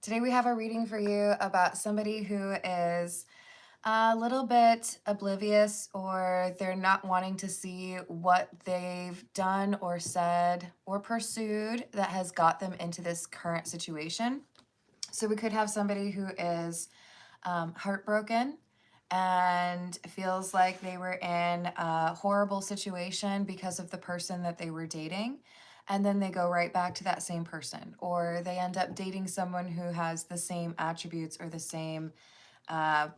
Today we have a reading for you about somebody who is a little bit oblivious, or they're not wanting to see what they've done or said or pursued that has got them into this current situation. So we could have somebody who is heartbroken and feels like they were in a horrible situation because of the person that they were dating. And then they go right back to that same person, or they end up dating someone who has the same attributes or the same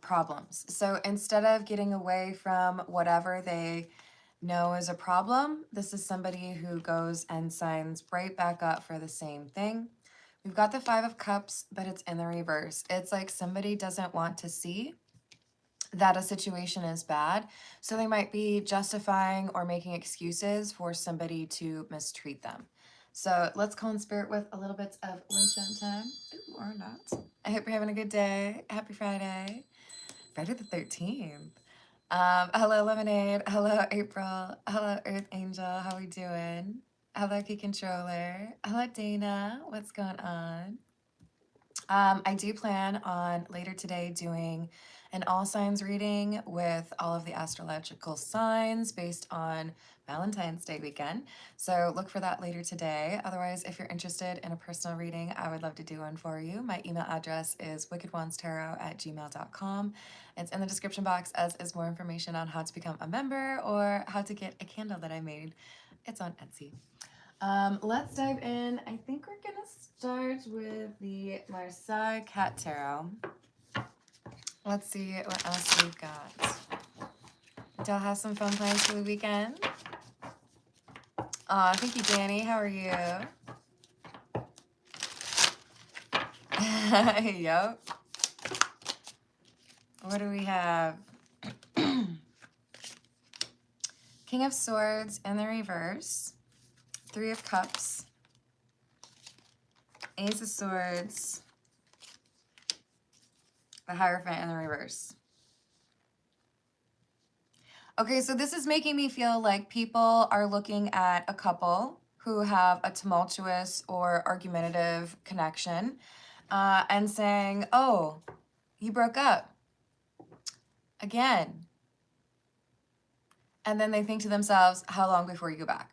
problems. So instead of getting away from whatever they know is a problem, this is somebody who goes and signs right back up for the same thing. We've got the Five of Cups, but it's in the reverse. It's like somebody doesn't want to see that a situation is bad. So they might be justifying or making excuses for somebody to mistreat them. So let's call in spirit with a little bit of Lynch time. Ooh, or not. I hope you're having a good day. Happy Friday. Friday the 13th. Hello, Lemonade. Hello, April. Hello, Earth Angel. How we doing? Hello, Key Controller. Hello, Dana. What's going on? I do plan on later today doing an all signs reading with all of the astrological signs based on Valentine's Day weekend. So look for that later today. Otherwise, if you're interested in a personal reading, I would love to do one for you. My email address is wickedonestarot@gmail.com. It's in the description box, as is more information on how to become a member or how to get a candle that I made. It's on Etsy. Let's dive in. I think we're gonna start with the Marseille Cat Tarot. Let's see what else we've got. Y'all have some fun plans for the weekend? Aw, thank you, Danny. How are you? Yup. What do we have? King of Swords in the reverse. Three of Cups. Ace of Swords. The Hierophant in the reverse. Okay, so this is making me feel like people are looking at a couple who have a tumultuous or argumentative connection and saying, oh, you broke up again. And then they think to themselves, how long before you go back?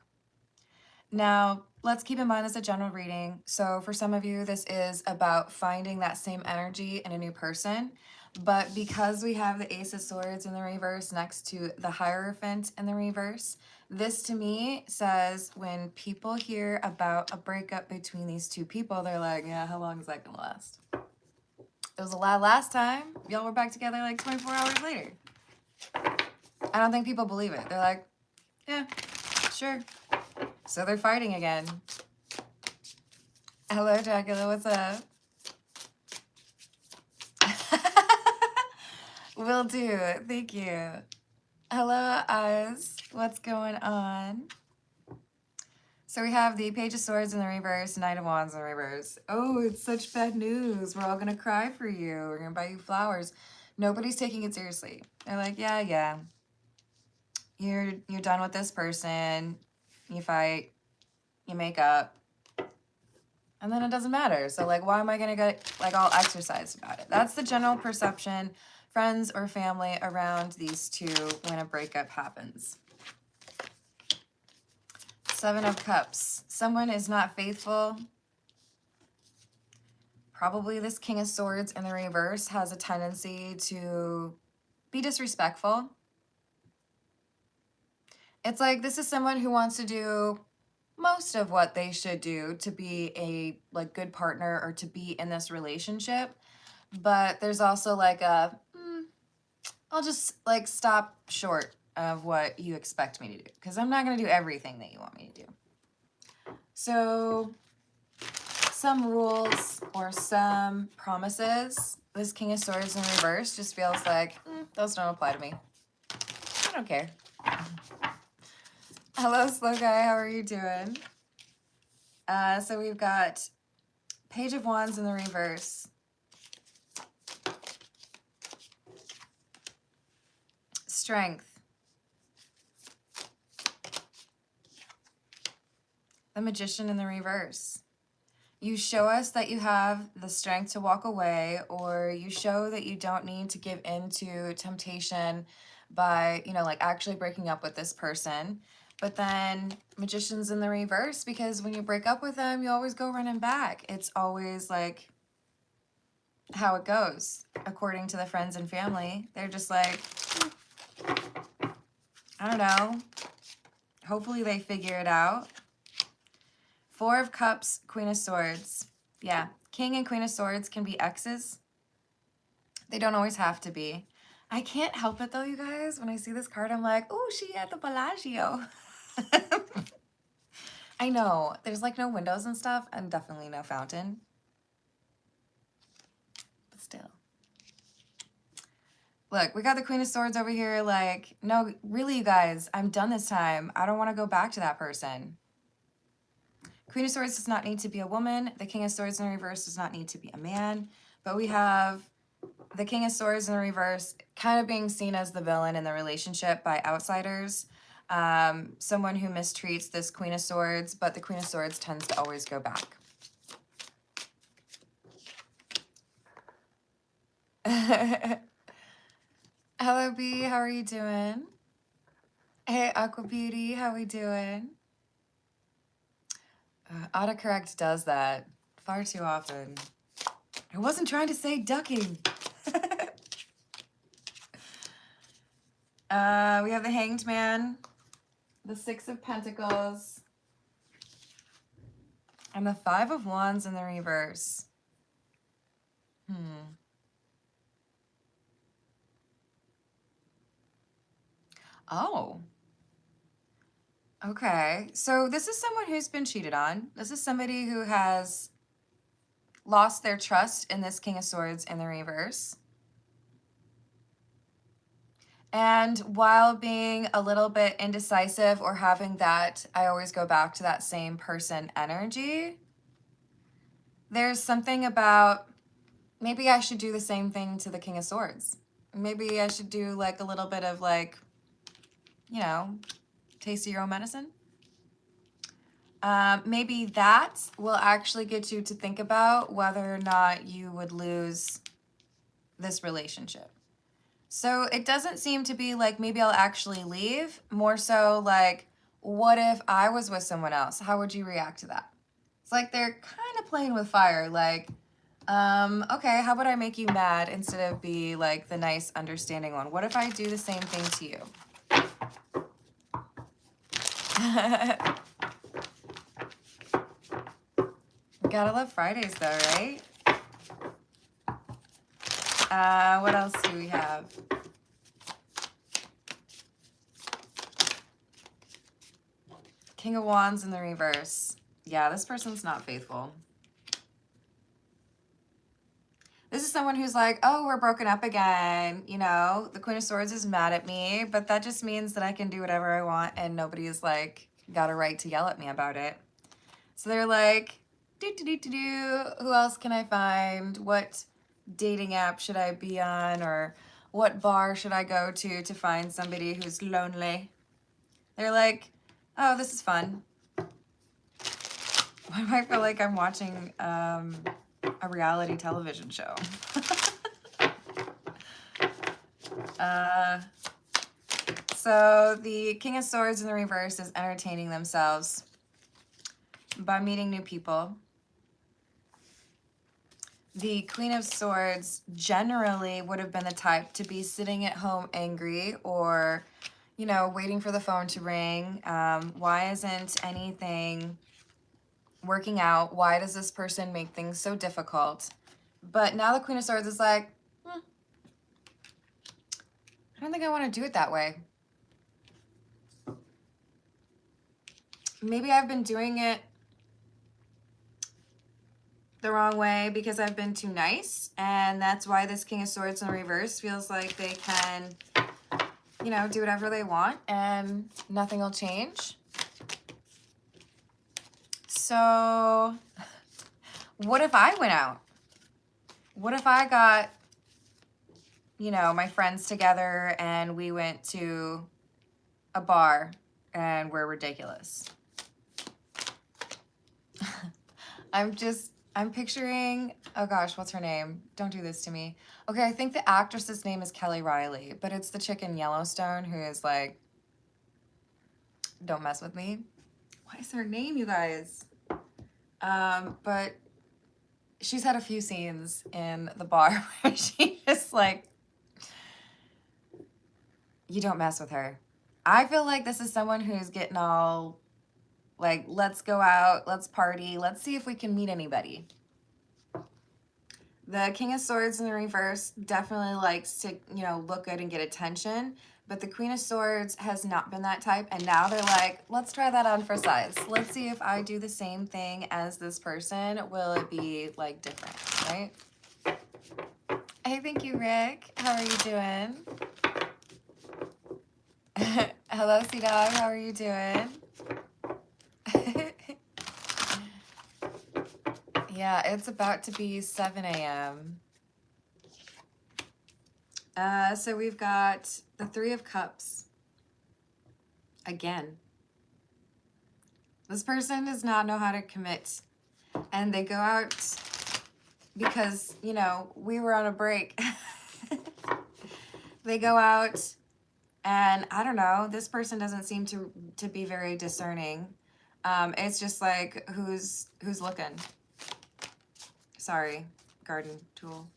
Now, let's keep in mind this is a general reading. So for some of you, this is about finding that same energy in a new person. But because we have the Ace of Swords in the reverse next to the Hierophant in the reverse, this to me says when people hear about a breakup between these two people, they're like, yeah, how long is that gonna last? It was a lot last time. Y'all were back together like 24 hours later. I don't think people believe it. They're like, yeah, sure. So they're fighting again. Hello, Dracula. What's up? Will do. Thank you. Hello, Oz. What's going on? So we have the Page of Swords in the reverse, Knight of Wands in the reverse. Oh, it's such bad news. We're all going to cry for you. We're going to buy you flowers. Nobody's taking it seriously. They're like, yeah. You're done with this person. You fight. You make up. And then it doesn't matter. So like, why am I going to get like all exercised about it? That's the general perception, friends or family around these two when a breakup happens. Seven of Cups. Someone is not faithful. Probably this King of Swords in the reverse has a tendency to be disrespectful. It's like this is someone who wants to do most of what they should do to be a like good partner or to be in this relationship. But there's also like a, I'll just like stop short of what you expect me to do because I'm not going to do everything that you want me to do. So some rules or some promises, this King of Swords in reverse just feels like, those don't apply to me. I don't care. Hello, Slow Guy. How are you doing? So we've got Page of Wands in the reverse. Strength. The Magician in the reverse. You show us that you have the strength to walk away, or you show that you don't need to give in to temptation by, like actually breaking up with this person. But then Magician's in the reverse, because when you break up with them, you always go running back. It's always like how it goes, according to the friends and family. They're just like, I don't know. Hopefully they figure it out. Four of Cups, Queen of Swords. Yeah, King and Queen of Swords can be exes. They don't always have to be. I can't help it though, you guys. When I see this card, I'm like, oh, she at the Bellagio. I know, there's like no windows and stuff, and definitely no fountain. But still. Look, we got the Queen of Swords over here like, no, really, you guys, I'm done this time. I don't want to go back to that person. Queen of Swords does not need to be a woman. The King of Swords in the reverse does not need to be a man. But we have the King of Swords in the reverse kind of being seen as the villain in the relationship by outsiders. Someone who mistreats this Queen of Swords, but the Queen of Swords tends to always go back. Hello, B. How are you doing? Hey, Aqua Beauty. How we doing? Autocorrect does that far too often. I wasn't trying to say ducking. We have the Hanged Man, the Six of Pentacles, and the Five of Wands in the reverse. Oh. Okay. So this is someone who's been cheated on. This is somebody who has lost their trust in this King of Swords in the reverse. And while being a little bit indecisive or having that, I always go back to that same person energy, there's something about, maybe I should do the same thing to the King of Swords. Maybe I should do like a little bit of like, taste of your own medicine. Maybe that will actually get you to think about whether or not you would lose this relationship. So it doesn't seem to be like maybe I'll actually leave. More so like, what if I was with someone else? How would you react to that? It's like they're kind of playing with fire. Like, okay, how about I make you mad instead of be like the nice, understanding one? What if I do the same thing to you? Gotta love Fridays though, right? What else do we have? King of Wands in the reverse. Yeah, this person's not faithful. This is someone who's like, oh, we're broken up again. The Queen of Swords is mad at me, but that just means that I can do whatever I want and nobody's like got a right to yell at me about it. So they're like, who else can I find? What dating app should I be on? Or what bar should I go to find somebody who's lonely? They're like, oh, this is fun. Why do I feel like I'm watching a reality television show? So the King of Swords in the reverse is entertaining themselves by meeting new people. The Queen of Swords generally would have been the type to be sitting at home angry or, waiting for the phone to ring. Why isn't anything working out? Why does this person make things so difficult? But now the Queen of Swords is like, I don't think I want to do it that way. Maybe I've been doing it the wrong way because I've been too nice, and that's why this King of Swords in the reverse feels like they can, do whatever they want and nothing will change. So what if I went out? What if I got, my friends together and we went to a bar and we're ridiculous? I'm just I'm picturing, oh gosh, what's her name? Don't do this to me. Okay, I think the actress's name is Kelly Riley, but it's the chick in Yellowstone who is like, don't mess with me. What is her name, you guys? But she's had a few scenes in the bar where she just like, you don't mess with her. I feel like this is someone who's getting all like, let's go out, let's party, let's see if we can meet anybody. The King of Swords in the reverse definitely likes to, you know, look good and get attention. But the Queen of Swords has not been that type. And now they're like, let's try that on for size. Let's see if I do the same thing as this person. Will it be, like, different, right? Hey, thank you, Rick. How are you doing? Hello, C-Dog. How are you doing? Yeah, it's about to be 7 a.m. So we've got the Three of Cups. Again. This person does not know how to commit. And they go out because, you know, we were on a break. They go out and, I don't know, this person doesn't seem to be very discerning. It's just like, who's looking? Sorry, garden tool.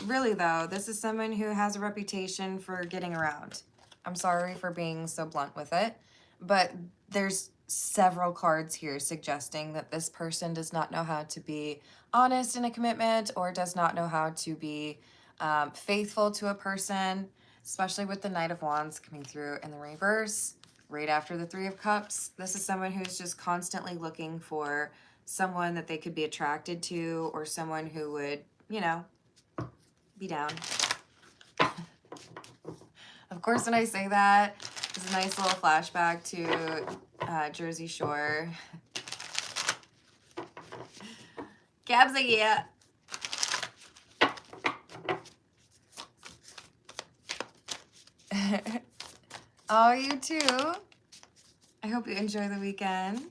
Really though, this is someone who has a reputation for getting around. I'm sorry for being so blunt with it, but there's several cards here suggesting that this person does not know how to be honest in a commitment or does not know how to be faithful to a person, especially with the Knight of Wands coming through in the reverse right after the Three of Cups. This is someone who's just constantly looking for someone that they could be attracted to or someone who would, you know, be down. Of course, when I say that, it's a nice little flashback to Jersey Shore. Gab's like, yeah. Oh, you too. I hope you enjoy the weekend.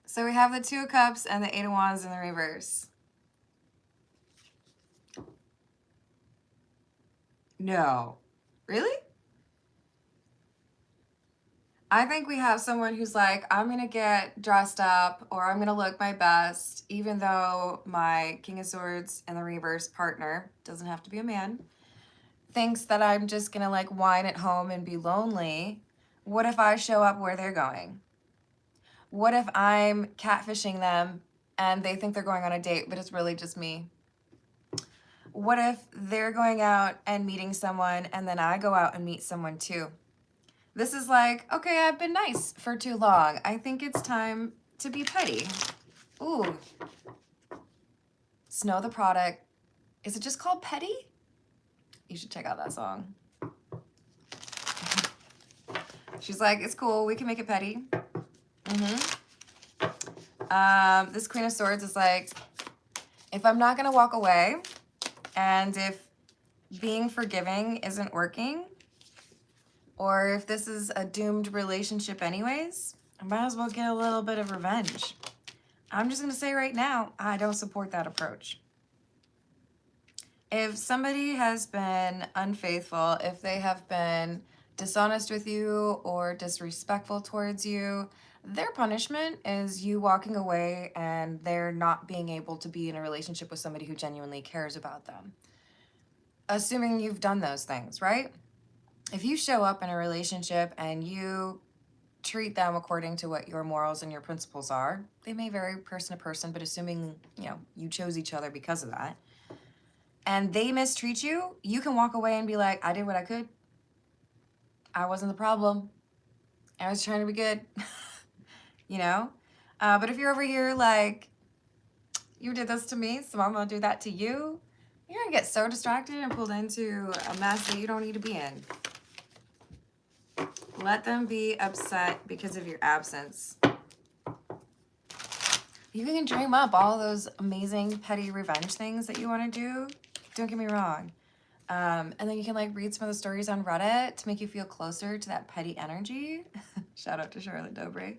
So we have the Two of Cups and the Eight of Wands in the reverse. No. Really? I think we have someone who's like, I'm going to get dressed up or I'm going to look my best, even though my King of Swords and the reverse partner, doesn't have to be a man, thinks that I'm just going to like whine at home and be lonely. What if I show up where they're going? What if I'm catfishing them and they think they're going on a date, but it's really just me? What if they're going out and meeting someone and then I go out and meet someone too? This is like, okay, I've been nice for too long. I think it's time to be petty. Ooh. Snow the Product. Is it just called Petty? You should check out that song. She's like, it's cool. We can make it petty. This Queen of Swords is like, if I'm not going to walk away and if being forgiving isn't working, or if this is a doomed relationship anyways, I might as well get a little bit of revenge. I'm just going to say right now, I don't support that approach. If somebody has been unfaithful, if they have been dishonest with you or disrespectful towards you, their punishment is you walking away and they're not being able to be in a relationship with somebody who genuinely cares about them. Assuming you've done those things, right? If you show up in a relationship and you treat them according to what your morals and your principles are, they may vary person to person, but assuming, you know, you chose each other because of that, and they mistreat you, you can walk away and be like, I did what I could. I wasn't the problem. I was trying to be good. You know? But if you're over here like, you did this to me, so I'm gonna do that to you, you're gonna get so distracted and pulled into a mess that you don't need to be in. Let them be upset because of your absence. You can dream up all those amazing petty revenge things that you want to do. Don't get me wrong. And then you can like read some of the stories on Reddit to make you feel closer to that petty energy. Shout out to Charlotte Dobre.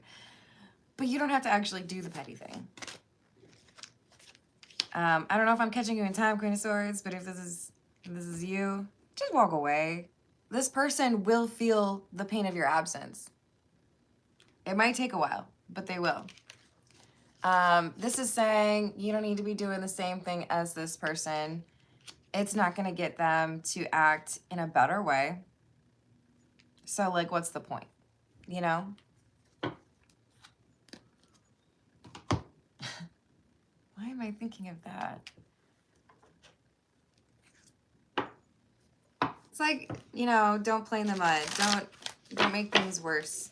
but you don't have to actually do the petty thing. I don't know if I'm catching you in time, Queen of Swords, but if this is you, just walk away. This person will feel the pain of your absence. It might take a while, but they will. This is saying you don't need to be doing the same thing as this person. It's not going to get them to act in a better way. So, like, what's the point? You know? Why am I thinking of that? It's like, you know, don't play in the mud. Don't make things worse.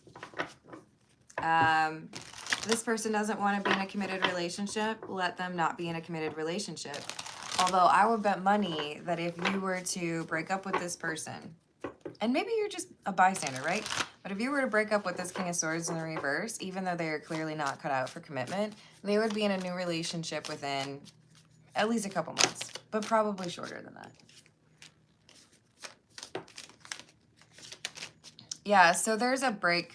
This person doesn't want to be in a committed relationship. Let them not be in a committed relationship. Although I would bet money that if you were to break up with this person, and maybe you're just a bystander, right? But if you were to break up with this King of Swords in the reverse, even though they are clearly not cut out for commitment, they would be in a new relationship within at least a couple months, but probably shorter than that. Yeah, so there's a break.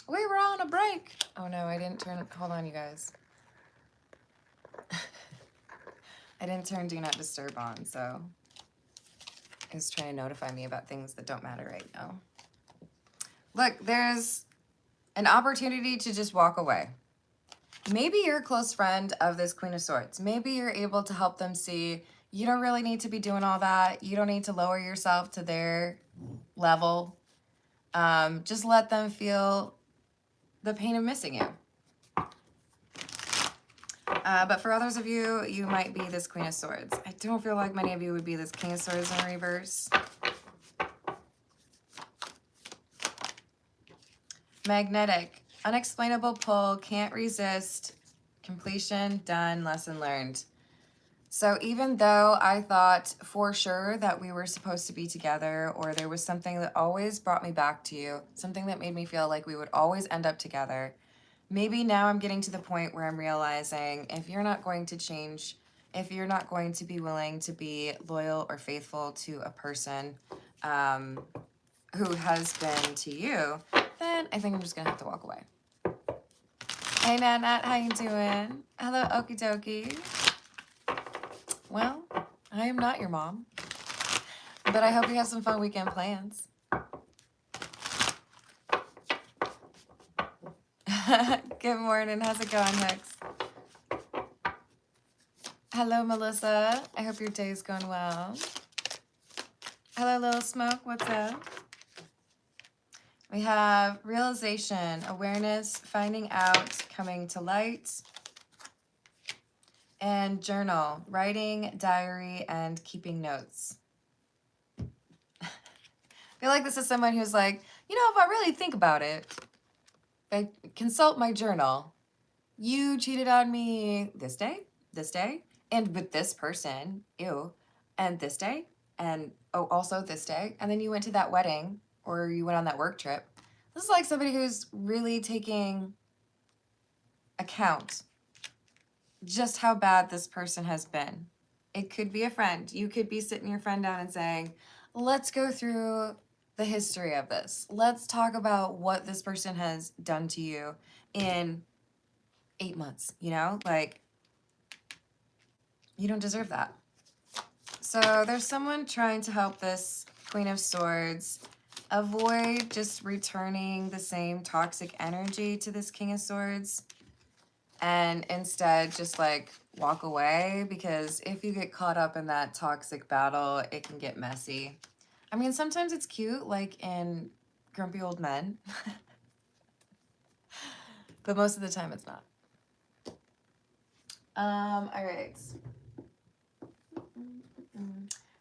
We were on a break. Oh no, I didn't turn, hold on you guys. I didn't turn Do Not Disturb on, so it's trying to notify me about things that don't matter right now. Look, there's an opportunity to just walk away. Maybe you're a close friend of this Queen of Swords. Maybe you're able to help them see you don't really need to be doing all that. You don't need to lower yourself to their level. Just let them feel the pain of missing you. But for others of you, you might be this Queen of Swords. I don't feel like many of you would be this King of Swords in reverse. Magnetic. Unexplainable pull. Can't resist. Completion. Done. Lesson learned. So even though I thought for sure that we were supposed to be together, or there was something that always brought me back to you, something that made me feel like we would always end up together, maybe now I'm getting to the point where I'm realizing if you're not going to change, if you're not going to be willing to be loyal or faithful to a person who has been to you, then I think I'm just gonna have to walk away. Hey Nat, how you doing? Hello, okie dokie. Well, I am not your mom, but I hope you have some fun weekend plans. Good morning. How's it going, Hicks? Hello, Melissa. I hope your day's going well. Hello, Little Smoke. What's up? We have realization, awareness, finding out, coming to light, and journal, writing, diary, and keeping notes. I feel like this is someone who's like, you know, if I really think about it, I consult my journal. You cheated on me this day, and with this person, ew, and this day, and oh, also this day, and then you went to that wedding, or you went on that work trip. This is like somebody who's really taking account just how bad this person has been. It could be a friend. You could be sitting your friend down and saying, let's go through the history of this. Let's talk about what this person has done to you in 8 months, you know? Like, you don't deserve that. So there's someone trying to help this Queen of Swords avoid just returning the same toxic energy to this King of Swords, and instead just like walk away, because if you get caught up in that toxic battle, it can get messy. I mean, sometimes it's cute, like in Grumpy Old Men, but most of the time it's not. All right.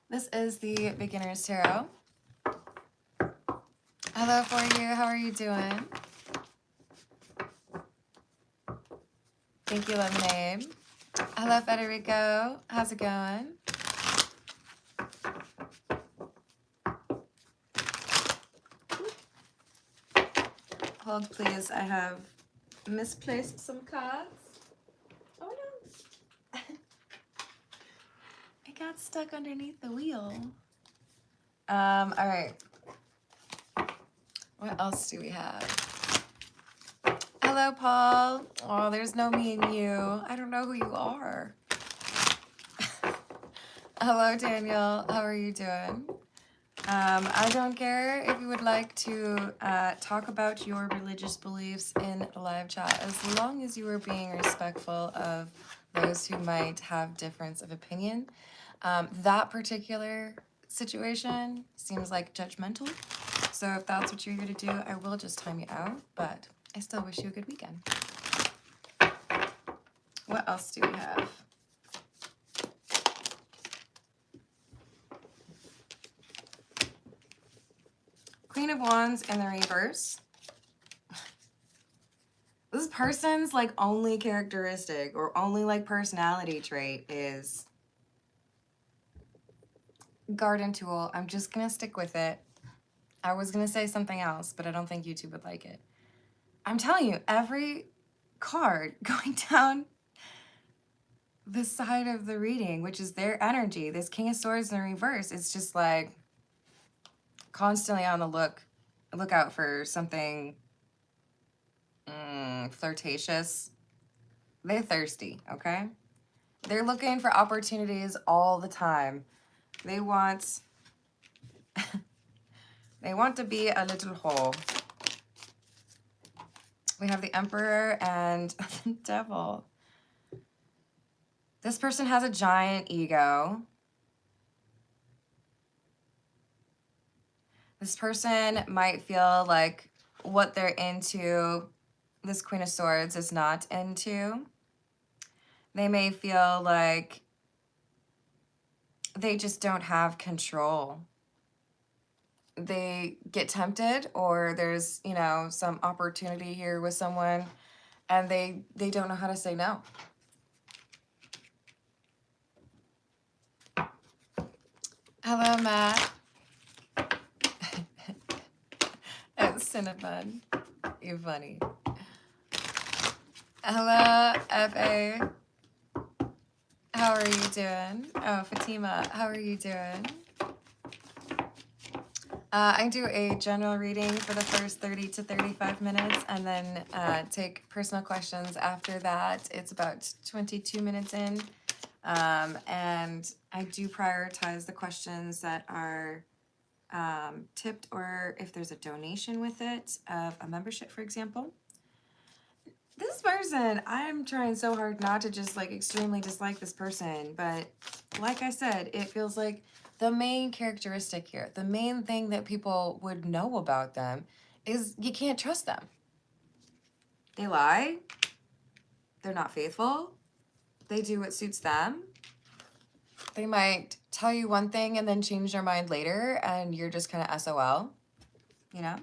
This is the Beginner's Tarot. Hello for you. How are you doing? Thank you, Lemonade. Hello, Federico. How's it going? Hold, please. I have misplaced some cards. Oh, no. It got stuck underneath the wheel. All right. What else do we have? Hello, Hello, Paul. Oh, there's no me and you. I don't know who you are. Hello, Daniel. How are you doing? I don't care if you would like to talk about your religious beliefs in a live chat, as long as you are being respectful of those who might have difference of opinion. That particular situation seems like judgmental, so if that's what you're here to do, I will just time you out, but I still wish you a good weekend. What else do we have? Queen of Wands in the reverse. This person's like only characteristic or only like personality trait is garden tool. I'm just gonna stick with it. I was gonna say something else, but I don't think YouTube would like it. I'm telling you, every card going down the side of the reading, which is their energy, this King of Swords in the reverse, it's just like constantly on the lookout for something flirtatious. They're thirsty, okay? They're looking for opportunities all the time. They want they want to be a little whore. We have the Emperor and the Devil. This person has a giant ego. This person might feel like what they're into, this Queen of Swords is not into. They may feel like they just don't have control. They get tempted, or there's, you know, some opportunity here with someone and they don't know how to say no. Hello, Matt. And Cinnamon. You're funny. Hello, F.A. How are you doing? Oh, Fatima, how are you doing? I do a general reading for the first 30 to 35 minutes and then take personal questions after that. It's about 22 minutes in. And I do prioritize the questions that are tipped, or if there's a donation with it, of a membership, for example. This person, I'm trying so hard not to just like extremely dislike this person, but like I said, it feels like the main characteristic here, the main thing that people would know about them is you can't trust them. They lie. They're not faithful. They do what suits them. They might tell you one thing and then change their mind later, and you're just kind of SOL, you know?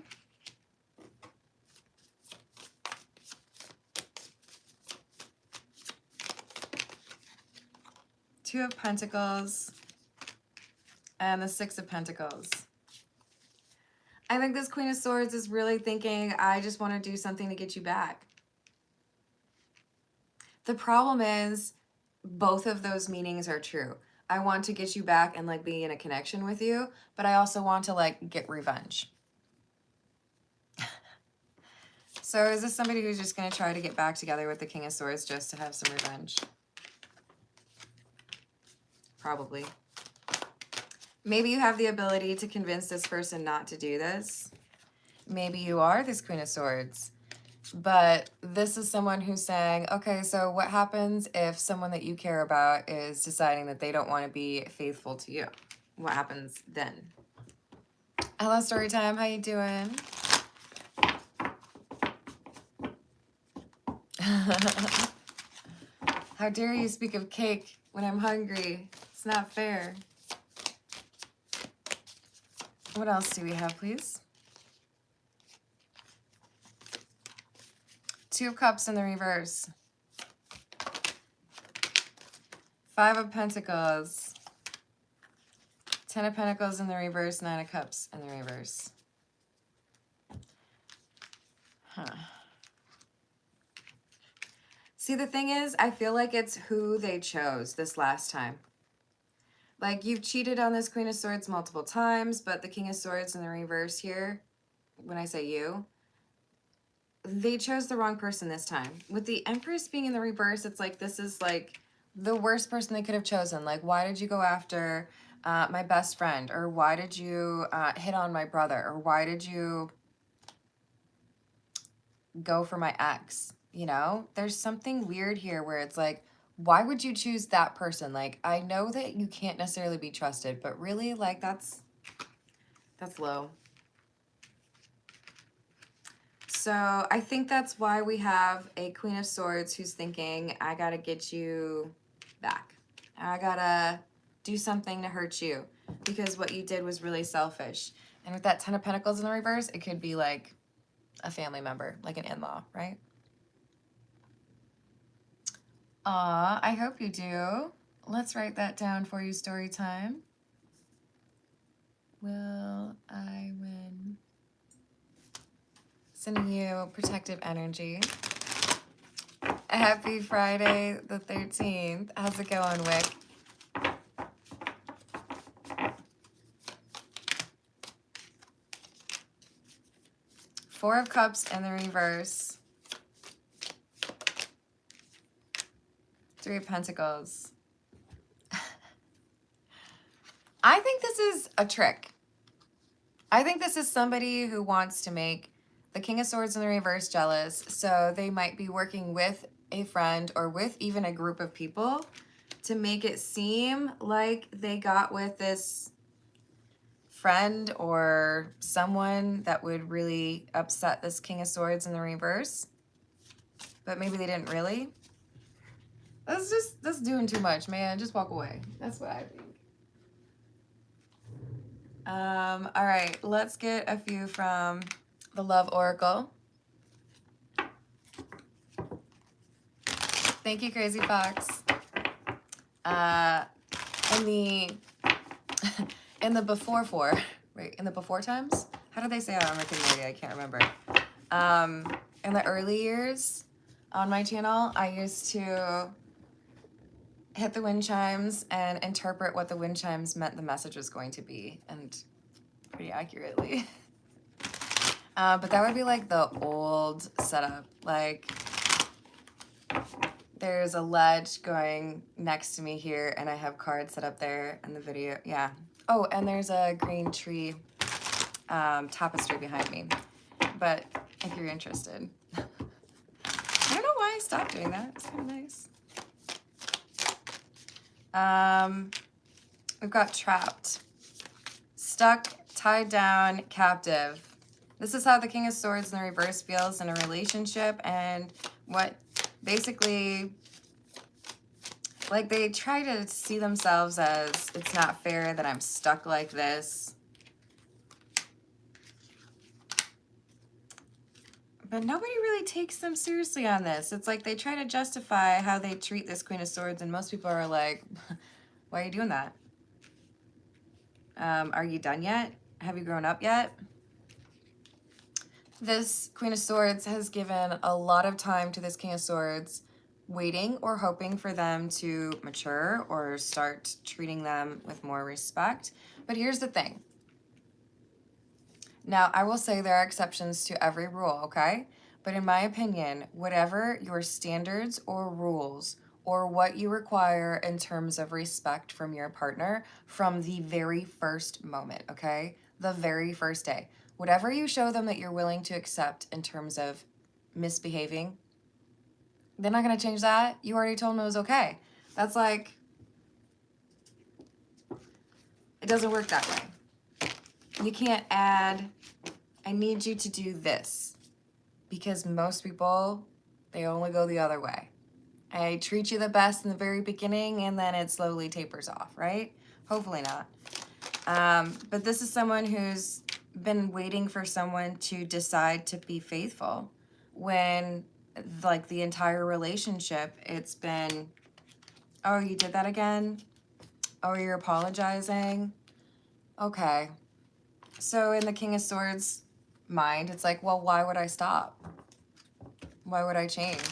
Two of Pentacles and the Six of Pentacles. I think this Queen of Swords is really thinking, I just want to do something to get you back. The problem is both of those meanings are true. I want to get you back and like be in a connection with you, but I also want to like get revenge. So is this somebody who's just going to try to get back together with the King of Swords just to have some revenge? Probably. Maybe you have the ability to convince this person not to do this. Maybe you are this Queen of Swords. But this is someone who's saying, okay, so what happens if someone that you care about is deciding that they don't want to be faithful to you? What happens then? Hello, Storytime. How you doing? How dare you speak of cake when I'm hungry? It's not fair. What else do we have, please? Two of Cups in the reverse. Five of Pentacles. 10 of Pentacles in the reverse. 9 of Cups in the reverse. Huh. See, the thing is, I feel like it's who they chose this last time. Like, you've cheated on this Queen of Swords multiple times, but the King of Swords in the reverse here, when I say you, they chose the wrong person this time. With the Empress being in the reverse, it's like this is like the worst person they could have chosen. Like, why did you go after my best friend? Or why did you hit on my brother? Or why did you go for my ex? You know, there's something weird here where it's like, why would you choose that person? Like, I know that you can't necessarily be trusted, but really, like, that's low. So I think that's why we have a Queen of Swords who's thinking, I gotta get you back. I gotta do something to hurt you because what you did was really selfish. And with that Ten of Pentacles in the reverse, it could be like a family member, like an in-law, right? Aw, I hope you do. Let's write that down for you, story time. Will I win? Sending you protective energy. Happy Friday the 13th. How's it going, Wick? Four of Cups in the reverse. Three of Pentacles. I think this is a trick. I think this is somebody who wants to make the King of Swords in the reverse jealous. So they might be working with a friend or with even a group of people to make it seem like they got with this friend or someone that would really upset this King of Swords in the reverse. But maybe they didn't really. That's doing too much, man. Just walk away. That's what I think. All right, let's get a few from the Love Oracle. Thank you, Crazy Fox. In the before four, right? In the before times? How do they say it on Rick and Morty? I can't remember. In the early years on my channel, I used to hit the wind chimes and interpret what the wind chimes meant the message was going to be, and pretty accurately. But that would be like the old setup. Like, there's a ledge going next to me here, and I have cards set up there in the video. Yeah. Oh, and there's a green tree tapestry behind me. But if you're interested. I don't know why I stopped doing that. It's kind of nice. We've got trapped, stuck, tied down, captive. This is how the King of Swords in the reverse feels in a relationship, and what basically, like, they try to see themselves as, it's not fair that I'm stuck like this. But nobody really takes them seriously on this. It's like they try to justify how they treat this Queen of Swords, and most people are like, why are you doing that? Are you done yet? Have you grown up yet? This Queen of Swords has given a lot of time to this King of Swords, waiting or hoping for them to mature or start treating them with more respect. But here's the thing. Now, I will say there are exceptions to every rule, okay? But in my opinion, whatever your standards or rules or what you require in terms of respect from your partner from the very first moment, okay? The very first day. Whatever you show them that you're willing to accept in terms of misbehaving, they're not going to change that. You already told them it was okay. That's like, it doesn't work that way. You can't add, I need you to do this, because most people, they only go the other way. I treat you the best in the very beginning, and then it slowly tapers off, right? Hopefully not. But this is someone who's been waiting for someone to decide to be faithful when, like, the entire relationship, it's been, oh, you did that again? Oh, you're apologizing? Okay. So in the King of Swords mind, it's like, well, why would I stop? Why would I change?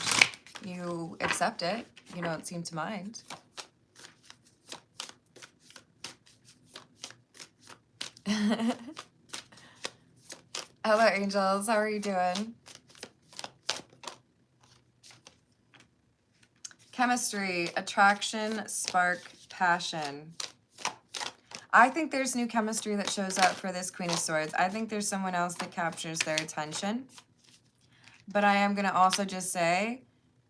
You accept it. You don't seem to mind. Hello, angels. How are you doing? Chemistry, attraction, spark, passion. I think there's new chemistry that shows up for this Queen of Swords. I think there's someone else that captures their attention. But I am going to also just say,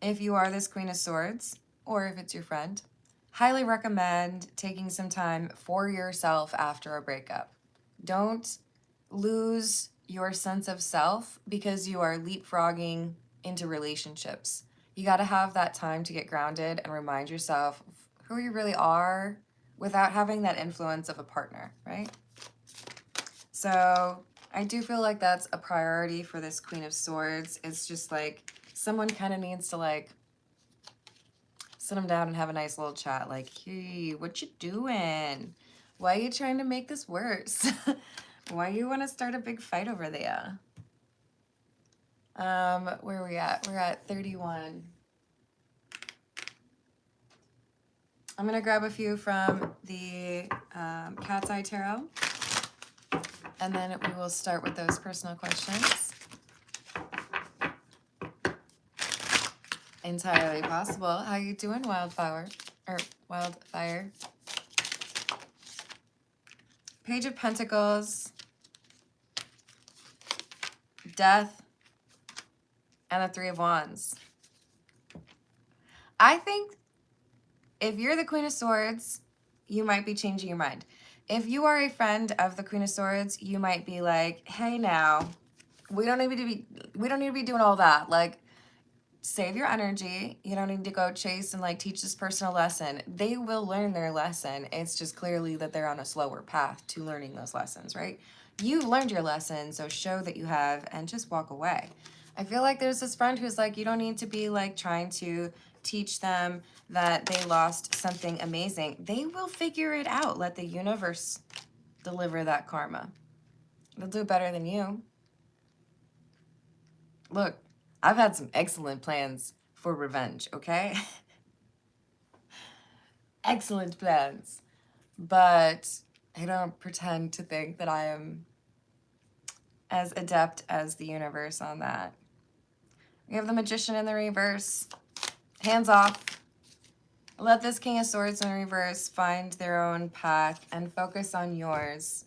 if you are this Queen of Swords, or if it's your friend, highly recommend taking some time for yourself after a breakup. Don't lose your sense of self because you are leapfrogging into relationships. You got to have that time to get grounded and remind yourself who you really are without having that influence of a partner, right? So I do feel like that's a priority for this Queen of Swords. It's just like someone kind of needs to like sit them down and have a nice little chat. Like, hey, what you doing? Why are you trying to make this worse? Why you want to start a big fight over there? Where are we at? We're at 31. I'm going to grab a few from the Cat's Eye Tarot. And then we will start with those personal questions. Entirely possible. How you doing, Wildfire? Page of Pentacles, Death, and the Three of Wands. I think if you're the Queen of Swords, you might be changing your mind. If you are a friend of the Queen of Swords, you might be like, hey now, we don't need to be doing all that. Like, save your energy. You don't need to go chase and like teach this person a lesson. They will learn their lesson. It's just clearly that they're on a slower path to learning those lessons, right? You've learned your lesson, so show that you have and just walk away. I feel like there's this friend who's like, you don't need to be like trying to teach them that they lost something amazing. They will figure it out. Let the universe deliver that karma. They'll do better than you. Look, I've had some excellent plans for revenge, okay? Excellent plans. But I don't pretend to think that I am as adept as the universe on that. We have the Magician in the reverse. Hands off. Let this King of Swords in the reverse find their own path and focus on yours.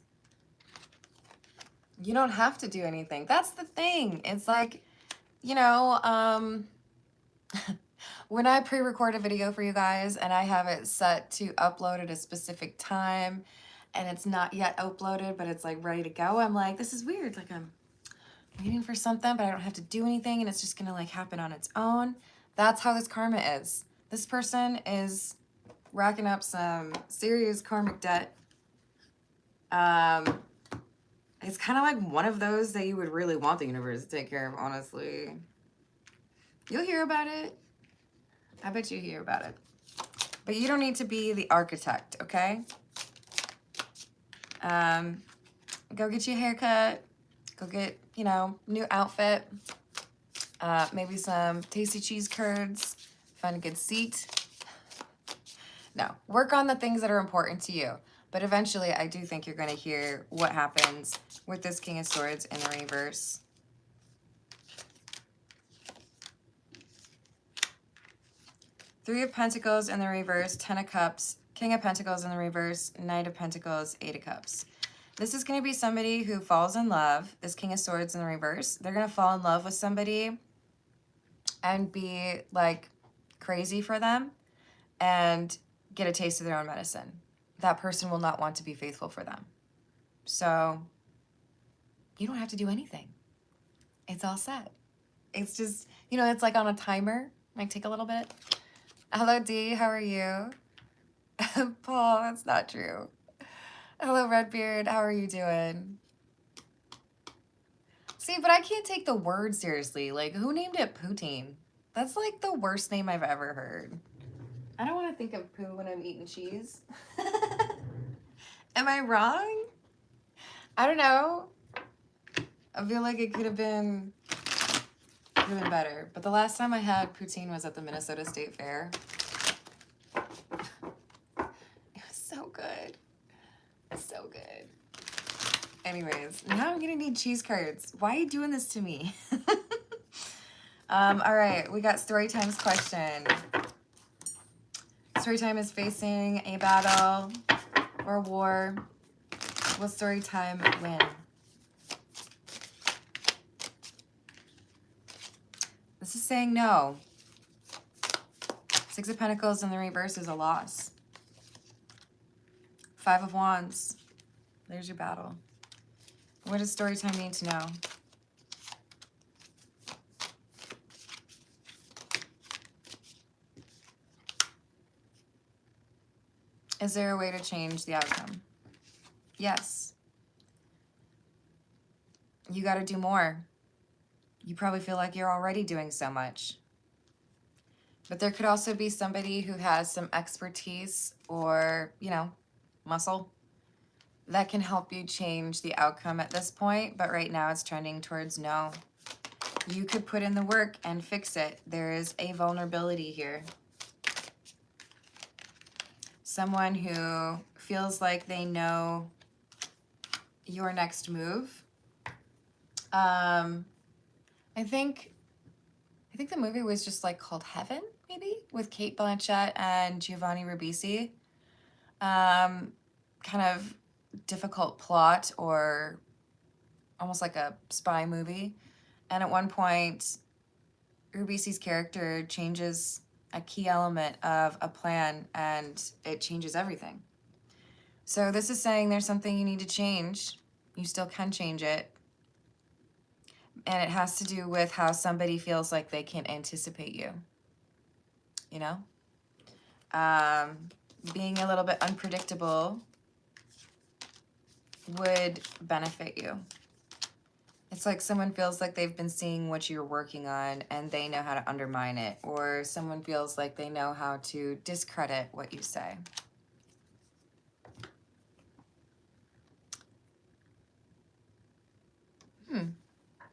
You don't have to do anything. That's the thing. It's like, you know, when I pre-record a video for you guys and I have it set to upload at a specific time and it's not yet uploaded, but it's like ready to go, I'm like, this is weird. Like I'm waiting for something, but I don't have to do anything and it's just gonna like happen on its own. That's how this karma is. This person is racking up some serious karmic debt. It's kind of like one of those that you would really want the universe to take care of, honestly. You'll hear about it. I bet you hear about it. But you don't need to be the architect, okay? Go get you a haircut. Go get, you know, new outfit. Maybe some tasty cheese curds. Find a good seat. No, work on the things that are important to you. But eventually, I do think you're going to hear what happens with this King of Swords in the reverse. Three of Pentacles in the reverse, 10 of Cups, King of Pentacles in the reverse, Knight of Pentacles, 8 of Cups. This is going to be somebody who falls in love, this King of Swords in the reverse. They're going to fall in love with somebody and be like crazy for them and get a taste of their own medicine. That person will not want to be faithful for them. So you don't have to do anything. It's all set. It's just, you know, it's like on a timer. Might take a little bit. Hello, Dee. How are you? Paul, that's not true. Hello, Redbeard. How are you doing? See, but I can't take the word seriously. Like, who named it poutine? That's like the worst name I've ever heard. I don't want to think of poo when I'm eating cheese. Am I wrong? I don't know. I feel like it could have been better. But the last time I had poutine was at the Minnesota State Fair. It was so good. So good. Anyways, now I'm gonna need cheese curds. Why are you doing this to me? All right, we got story time's question. story time is facing a battle or war. Will story time win? This is saying no. Six of Pentacles in the reverse is a loss. Five of Wands. There's your battle. What does story time need to know? Is there a way to change the outcome? Yes. You got to do more. You probably feel like you're already doing so much. But there could also be somebody who has some expertise or, you know, muscle that can help you change the outcome at this point. But right now it's trending towards no. You could put in the work and fix it. There is a vulnerability here. Someone who feels like they know your next move. I think the movie was just like called Heaven, maybe, with Cate Blanchett and Giovanni Ribisi. Kind of difficult plot, or almost like a spy movie. And at one point, Ribisi's character changes a key element of a plan, and it changes everything. So this is saying there's something you need to change. You still can change it. And it has to do with how somebody feels like they can anticipate you. You know? Being a little bit unpredictable would benefit you. It's like someone feels like they've been seeing what you're working on and they know how to undermine it. Or someone feels like they know how to discredit what you say.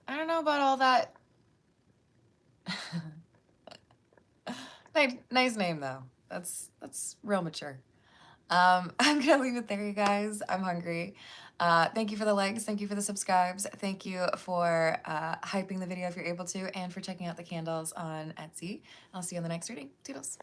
I don't know about all that. Nice name though. That's real mature. I'm gonna leave it there, you guys. I'm hungry. Thank you for the likes. Thank you for the subscribes. Thank you for hyping the video if you're able to, and for checking out the candles on Etsy. I'll see you on the next reading. Toodles.